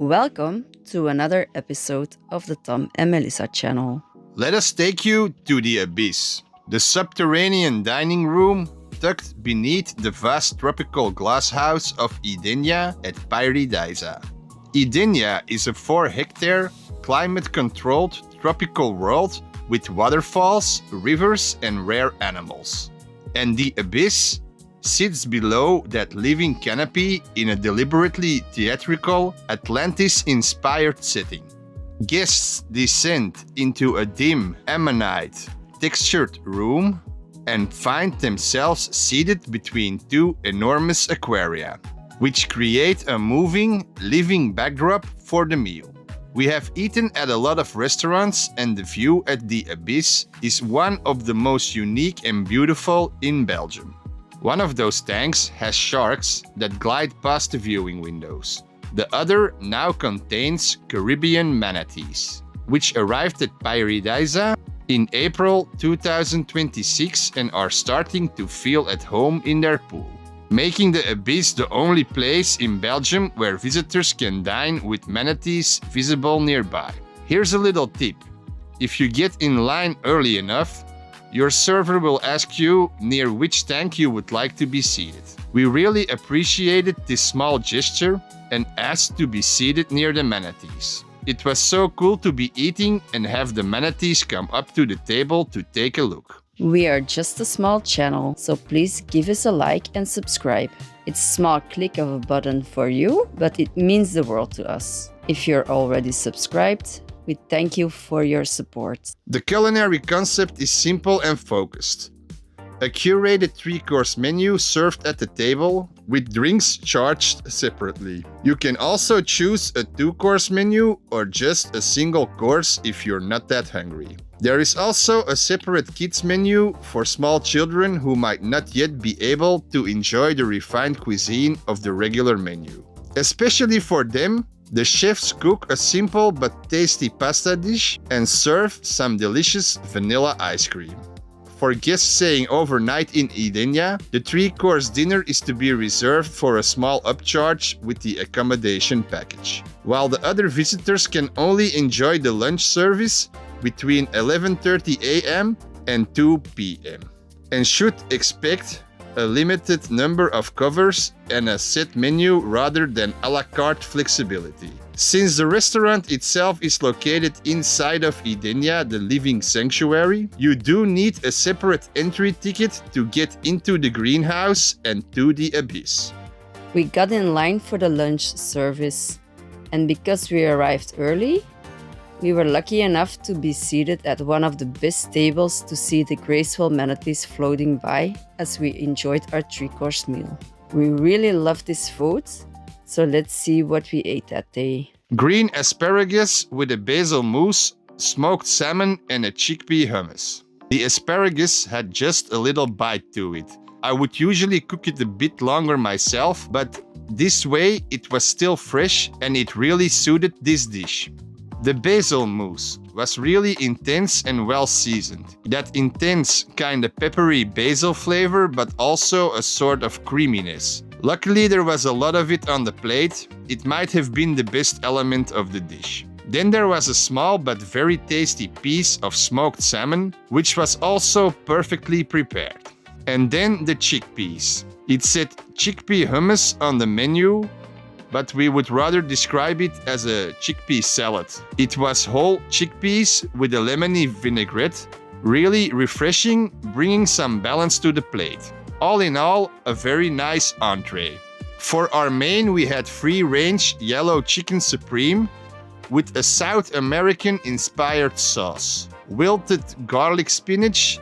Welcome to another episode of the Tom and Melissa channel. Let us take you to the abyss, the subterranean dining room tucked beneath the vast tropical glasshouse of Edenya at Pairi Daiza. Edenya is a 4-hectare, climate-controlled tropical world with waterfalls, rivers, and rare animals. And the abyss sits below that living canopy in a deliberately theatrical, Atlantis-inspired setting. Guests descend into a dim, ammonite, textured room and find themselves seated between two enormous aquaria, which create a moving, living backdrop for the meal. We have eaten at a lot of restaurants, and the view at the abyss is one of the most unique and beautiful in Belgium. One of those tanks has sharks that glide past the viewing windows. The other now contains Caribbean manatees, which arrived at Pairi Daiza in April 2026 and are starting to feel at home in their pool, making the abyss the only place in Belgium where visitors can dine with manatees visible nearby. Here's a little tip. If you get in line early enough, your server will ask you near which tank you would like to be seated. We really appreciated this small gesture and asked to be seated near the manatees. It was so cool to be eating and have the manatees come up to the table to take a look. We are just a small channel, so please give us a like and subscribe. It's a small click of a button for you, but it means the world to us. If you're already subscribed, we thank you for your support. The culinary concept is simple and focused. A curated 3-course menu served at the table, with drinks charged separately. You can also choose a 2-course menu or just a single course if you're not that hungry. There is also a separate kids menu for small children who might not yet be able to enjoy the refined cuisine of the regular menu. Especially for them, the chefs cook a simple but tasty pasta dish and serve some delicious vanilla ice cream. For guests staying overnight in Edenya, the 3-course dinner is to be reserved for a small upcharge with the accommodation package, while the other visitors can only enjoy the lunch service between 11:30 a.m. and 2 p.m. and should expect a limited number of covers and a set menu rather than a la carte flexibility. Since the restaurant itself is located inside of Edenya, the living sanctuary, you do need a separate entry ticket to get into the greenhouse and to the abyss. We got in line for the lunch service, and because we arrived early, we were lucky enough to be seated at one of the best tables to see the graceful manatees floating by as we enjoyed our 3-course meal. We really loved this food, so let's see what we ate that day. Green asparagus with a basil mousse, smoked salmon, and a chickpea hummus. The asparagus had just a little bite to it. I would usually cook it a bit longer myself, but this way it was still fresh and it really suited this dish. The basil mousse was really intense and well seasoned. That intense, kinda peppery basil flavor, but also a sort of creaminess. Luckily, there was a lot of it on the plate. It might have been the best element of the dish. Then there was a small but very tasty piece of smoked salmon, which was also perfectly prepared. And then the chickpeas. It said chickpea hummus on the menu, but we would rather describe it as a chickpea salad. It was whole chickpeas with a lemony vinaigrette, really refreshing, bringing some balance to the plate. All in all, a very nice entree. For our main, we had free-range yellow chicken supreme with a South American-inspired sauce, wilted garlic spinach,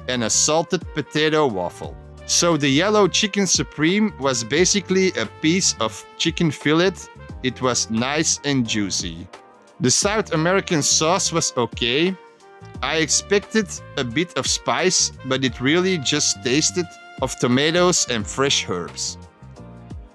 and a salted potato waffle. So the yellow chicken supreme was basically a piece of chicken fillet. It was nice and juicy. The South American sauce was okay. I expected a bit of spice, but it really just tasted of tomatoes and fresh herbs.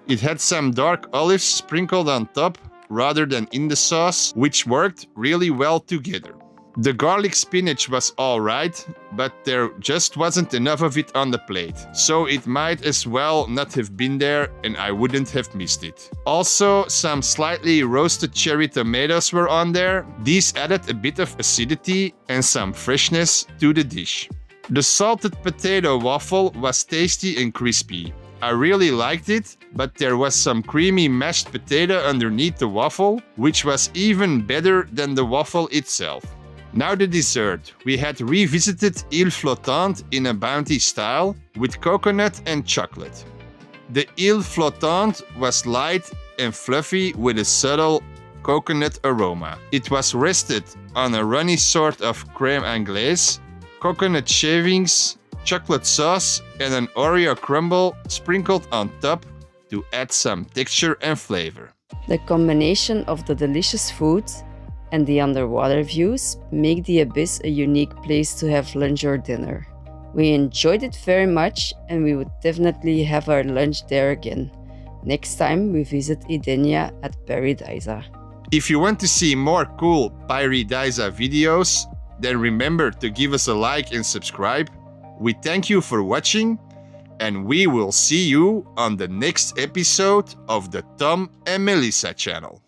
It had some dark olives sprinkled on top rather than in the sauce, which worked really well together. The garlic spinach was alright, but there just wasn't enough of it on the plate, so it might as well not have been there and I wouldn't have missed it. Also, some slightly roasted cherry tomatoes were on there. These added a bit of acidity and some freshness to the dish. The salted potato waffle was tasty and crispy. I really liked it, but there was some creamy mashed potato underneath the waffle, which was even better than the waffle itself. Now the dessert. We had revisited île flottante in a bounty style with coconut and chocolate. The île flottante was light and fluffy with a subtle coconut aroma. It was rested on a runny sort of crème anglaise, coconut shavings, chocolate sauce, and an Oreo crumble sprinkled on top to add some texture and flavor. The combination of the delicious food and the underwater views make the Abyss a unique place to have lunch or dinner. We enjoyed it very much and we would definitely have our lunch there again, next time we visit Edenya at Pairi Daiza. If you want to see more cool Pairi Daiza videos, then remember to give us a like and subscribe. We thank you for watching and we will see you on the next episode of the Tom and Melissa channel.